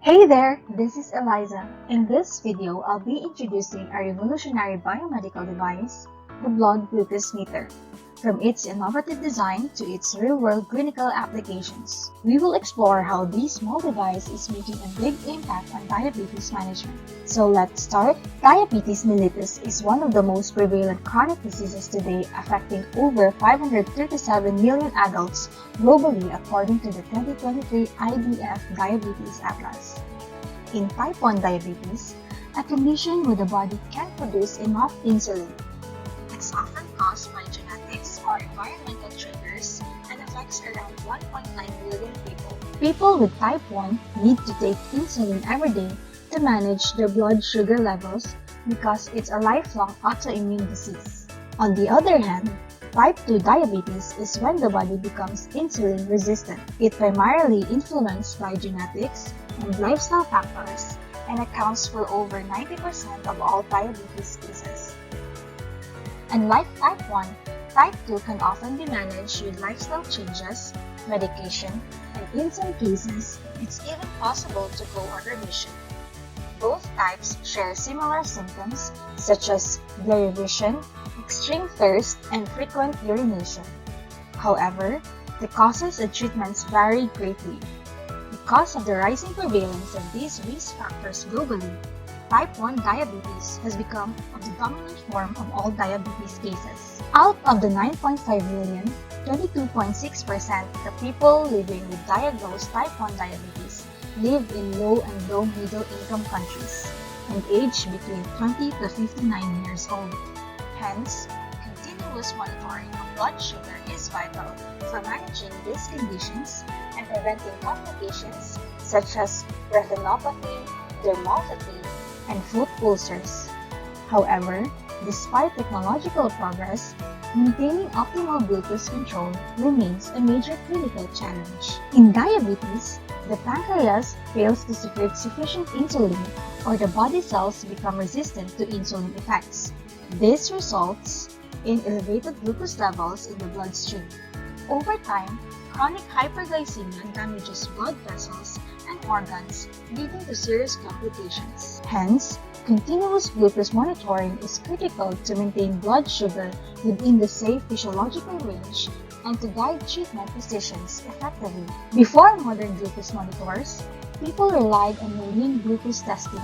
Hey there, this is Eliza. In this video, I'll be introducing a revolutionary biomedical device, the blood glucose meter. From its innovative design to its real-world clinical applications, we will explore how this small device is making a big impact on diabetes management. So let's start. Diabetes mellitus is one of the most prevalent chronic diseases today, affecting over 537 million adults globally according to the 2023 IDF Diabetes Atlas. In type 1 diabetes, a condition where the body can't produce enough insulin. It's often caused by genetics or environmental triggers and affects around 1.9 million people. People with type 1 need to take insulin every day to manage their blood sugar levels because it's a lifelong autoimmune disease. On the other hand, type 2 diabetes is when the body becomes insulin resistant. It's primarily influenced by genetics and lifestyle factors and accounts for over 90% of all diabetes cases. Unlike type 1, type 2 can often be managed with lifestyle changes, medication, and in some cases, it's even possible to go on remission. Both types share similar symptoms such as blurry vision, extreme thirst, and frequent urination. However, the causes and treatments vary greatly. Because of the rising prevalence of these risk factors globally, type 1 diabetes has become the dominant form of all diabetes cases. Out of the 9.5 million, 22.6% of the people living with diagnosed type 1 diabetes live in low and low middle income countries and age between 20 to 59 years old. Hence, continuous monitoring of blood sugar is vital for managing these conditions and preventing complications such as retinopathy, dermopathy, and foot ulcers. However, despite technological progress, maintaining optimal glucose control remains a major clinical challenge. In diabetes, the pancreas fails to secrete sufficient insulin or the body cells become resistant to insulin effects. This results in elevated glucose levels in the bloodstream. Over time, chronic hyperglycemia damages blood vessels and organs, leading to serious complications. Hence, continuous glucose monitoring is critical to maintain blood sugar within the safe physiological range and to guide treatment decisions effectively. Before modern glucose monitors, people relied on urine glucose testing.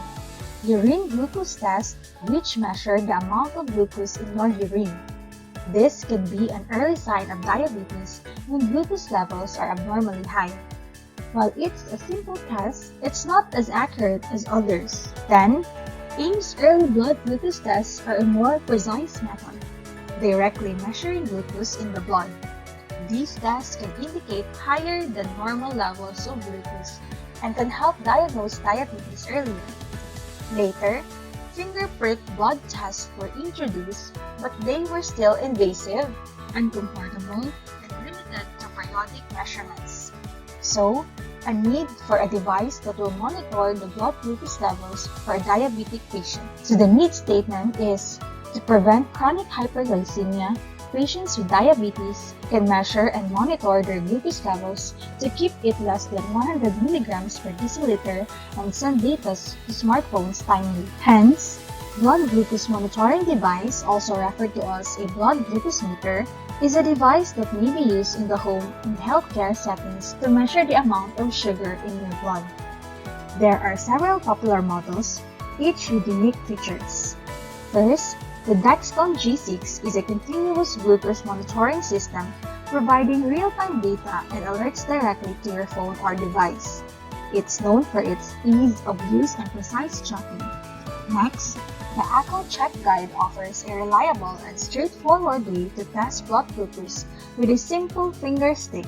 Urine glucose test, which measure the amount of glucose in your urine. This can be an early sign of diabetes when glucose levels are abnormally high. While it's a simple test, it's not as accurate as others. Then, AIMS early blood glucose tests are a more precise method, directly measuring glucose in the blood. These tests can indicate higher than normal levels of glucose and can help diagnose diabetes earlier. Later, finger prick blood tests were introduced, but they were still invasive, uncomfortable, and limited to periodic measurements. So, a need for a device that will monitor the blood glucose levels for a diabetic patient. So the need statement is to prevent chronic hyperglycemia. Patients with diabetes can measure and monitor their glucose levels to keep it less than 100 milligrams per deciliter and send data to smartphones timely. Hence, blood glucose monitoring device, also referred to as a blood glucose meter, is a device that may be used in the home and healthcare settings to measure the amount of sugar in your blood. There are several popular models, each with unique features. First, the Dexcom G6 is a continuous glucose monitoring system providing real-time data and alerts directly to your phone or device. It's known for its ease of use and precise tracking. Next, the Echo Check Guide offers a reliable and straightforward way to test blood glucose with a simple finger stick.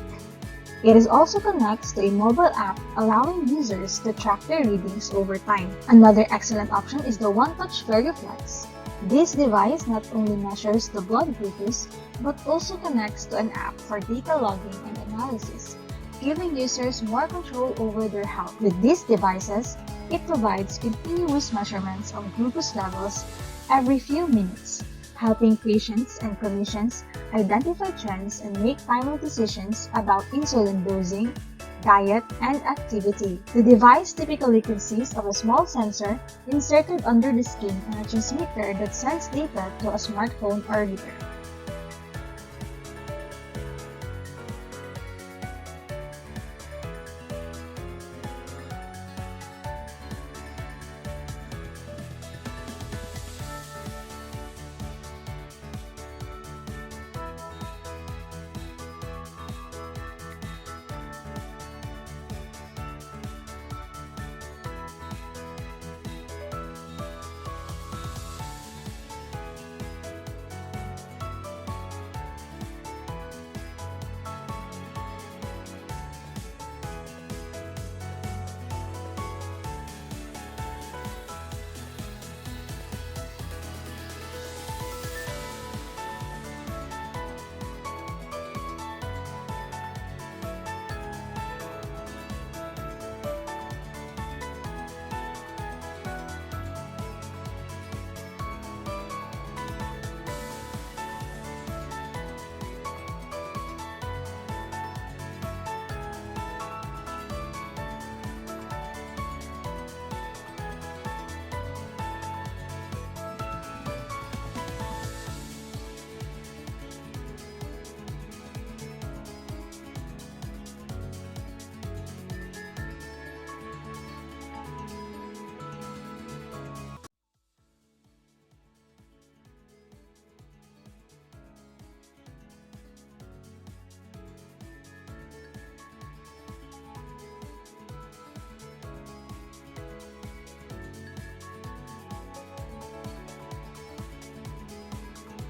It also connects to a mobile app allowing users to track their readings over time. Another excellent option is the One-Touch VeriFlex. This device not only measures the blood glucose, but also connects to an app for data logging and analysis, giving users more control over their health. With these devices, it provides continuous measurements of glucose levels every few minutes, helping patients and clinicians identify trends and make timely decisions about insulin dosing, diet, and activity. The device typically consists of a small sensor inserted under the skin and a transmitter that sends data to a smartphone or reader.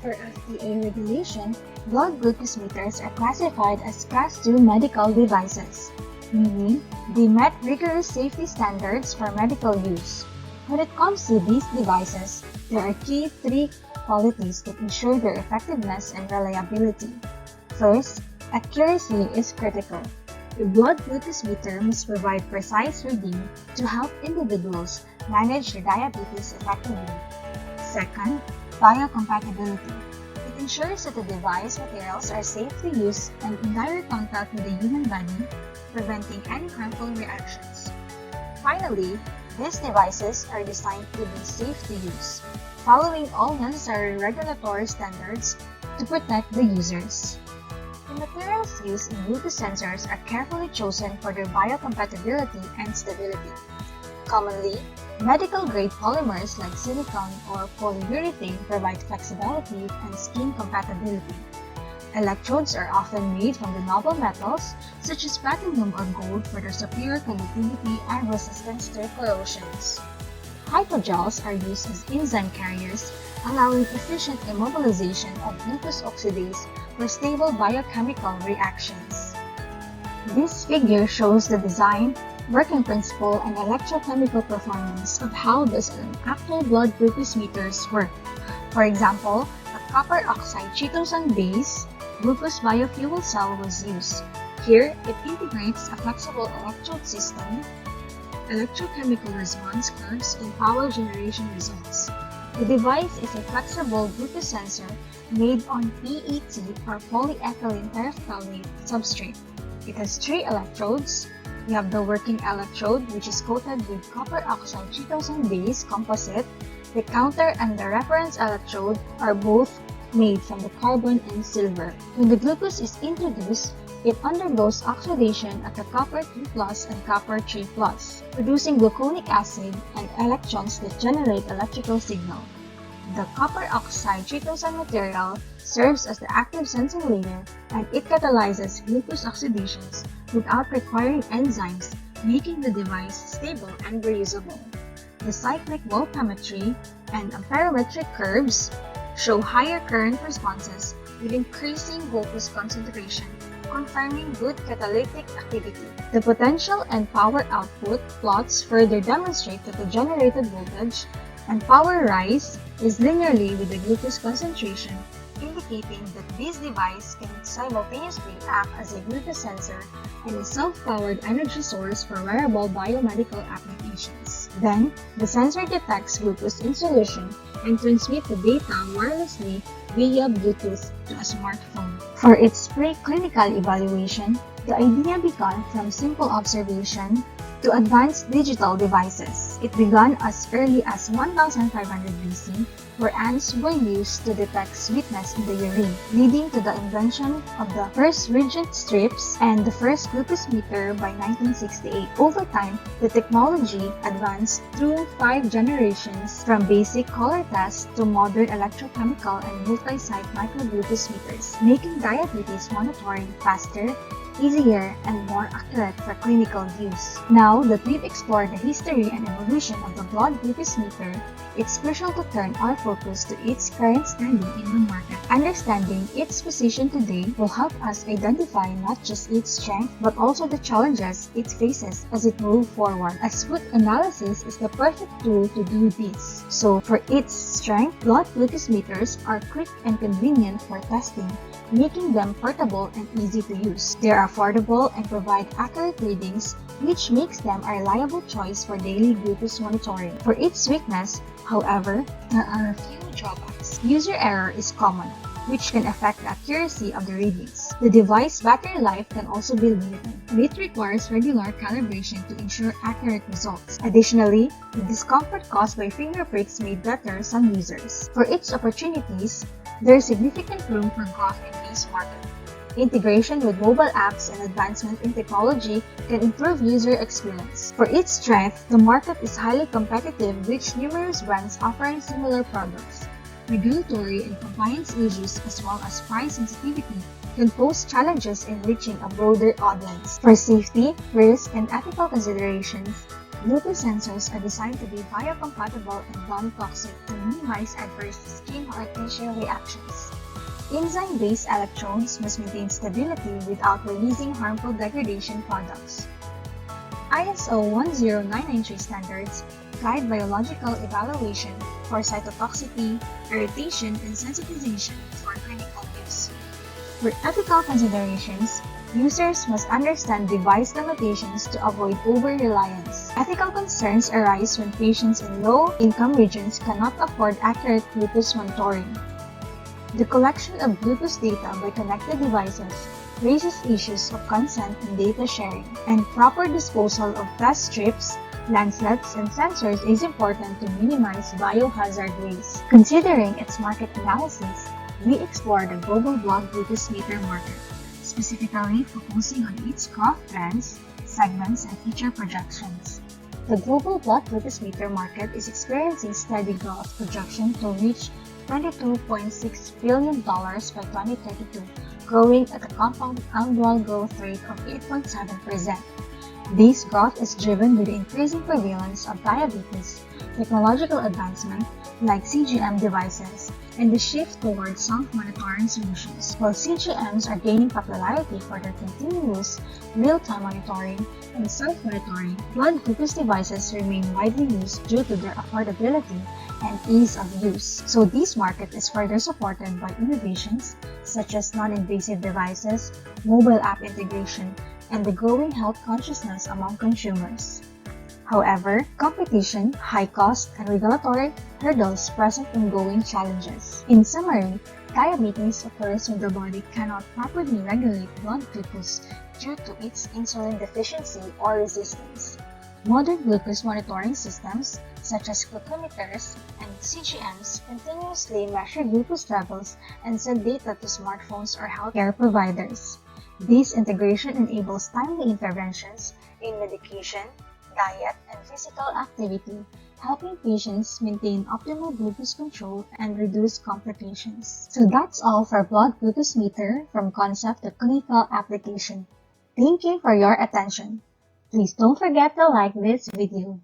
For FDA regulation, blood glucose meters are classified as Class 2 medical devices, meaning they met rigorous safety standards for medical use. When it comes to these devices, there are key three qualities that ensure their effectiveness and reliability. First, accuracy is critical. The blood glucose meter must provide precise reading to help individuals manage their diabetes effectively. Second, biocompatibility. It ensures that the device materials are safe to use and in direct contact with the human body, preventing any harmful reactions. Finally, these devices are designed to be safe to use, following all necessary regulatory standards to protect the users. The materials used in glucose sensors are carefully chosen for their biocompatibility and stability. Commonly, medical-grade polymers like silicone or polyurethane provide flexibility and skin compatibility. Electrodes are often made from the noble metals such as platinum or gold for their superior conductivity and resistance to corrosions. Hydrogels are used as enzyme carriers, allowing efficient immobilization of glucose oxidase for stable biochemical reactions. This figure shows the design, working principle, and electrochemical performance of how does an actual blood glucose meters work. For example, a copper oxide chitosan base glucose biofuel cell was used. Here, it integrates a flexible electrode system, electrochemical response curves, and power generation results. The device is a flexible glucose sensor made on PET or polyethylene terephthalate substrate. It has three electrodes. We have the working electrode, which is coated with copper oxide chitosan base composite. The counter and the reference electrode are both made from the carbon and silver. When the glucose is introduced, it undergoes oxidation at the copper 2+ and copper 3+, producing gluconic acid and electrons that generate electrical signal. The copper oxide chitosan material serves as the active sensing layer and it catalyzes glucose oxidations without requiring enzymes, making the device stable and reusable. The cyclic voltammetry and amperometric curves show higher current responses with increasing glucose concentration, confirming good catalytic activity. The potential and power output plots further demonstrate that the generated voltage and power rise is linearly with the glucose concentration, indicating that this device can simultaneously act as a glucose sensor and a self-powered energy source for wearable biomedical applications. Then, the sensor detects glucose in solution and transmits the data wirelessly via Bluetooth to a smartphone. For its preclinical evaluation, The idea began from simple observation to advanced digital devices. It began as early as 1500 BC, where ants were used to detect sweetness in the urine, leading to the invention of the first rigid strips and the first glucose meter by 1968. Over time, the technology advanced through 5 generations, from basic color tests to modern electrochemical and multi-site microglucose meters, making diabetes monitoring faster, easier, and more accurate for clinical use. Now that we've explored the history and evolution of the blood glucose meter, it's crucial to turn our focus to its current standing in the market. Understanding its position today will help us identify not just its strength, but also the challenges it faces as it moves forward, as food analysis is the perfect tool to do this. So for its strength, blood glucose meters are quick and convenient for testing, making them portable and easy to use. They're affordable and provide accurate readings, which makes them a reliable choice for daily glucose monitoring. For its weakness, however, there are a few drawbacks. User error is common, which can affect the accuracy of the readings. The device battery life can also be limited. It requires regular calibration to ensure accurate results. Additionally, the discomfort caused by finger pricks may deter some users. For its opportunities, there is significant room for growth in this market. Integration with mobile apps and advancement in technology can improve user experience. For its strength, the market is highly competitive, with numerous brands offering similar products. Regulatory and compliance issues, as well as price sensitivity, can pose challenges in reaching a broader audience. For safety, risk, and ethical considerations, Bluetooth sensors are designed to be biocompatible and non-toxic to minimize adverse skin or tissue reactions. Enzyme-based electrodes must maintain stability without releasing harmful degradation products. ISO 10993 standards guide biological evaluation for cytotoxicity, irritation, and sensitization for clinical use. For ethical considerations, users must understand device limitations to avoid over-reliance. Ethical concerns arise when patients in low-income regions cannot afford accurate glucose monitoring. The collection of glucose data by connected devices raises issues of consent and data sharing, and proper disposal of test strips, lancelets, and sensors is important to minimize biohazard waste. Considering its market analysis, we explore the global blood glucose meter market, specifically focusing on its growth trends, segments, and future projections. The global blood glucose meter market is experiencing steady growth, projection to reach $22.6 billion by 2032, growing at a compound annual growth rate of 8.7%. This growth is driven by the increasing prevalence of diabetes, technological advancement like CGM devices, and the shift towards self-monitoring solutions. While CGMs are gaining popularity for their continuous real-time monitoring and self-monitoring, blood glucose devices remain widely used due to their affordability and ease of use. So this market is further supported by innovations such as non-invasive devices, mobile app integration, and the growing health consciousness among consumers. However, competition, high cost, and regulatory hurdles present ongoing challenges. In summary, diabetes occurs when the body cannot properly regulate blood glucose due to its insulin deficiency or resistance. Modern glucose monitoring systems, such as glucometers and CGMs, continuously measure glucose levels and send data to smartphones or healthcare providers. This integration enables timely interventions in medication, diet, and physical activity, helping patients maintain optimal glucose control and reduce complications. So that's all for blood glucose meter from concept to clinical application. Thank you for your attention. Please don't forget to like this video.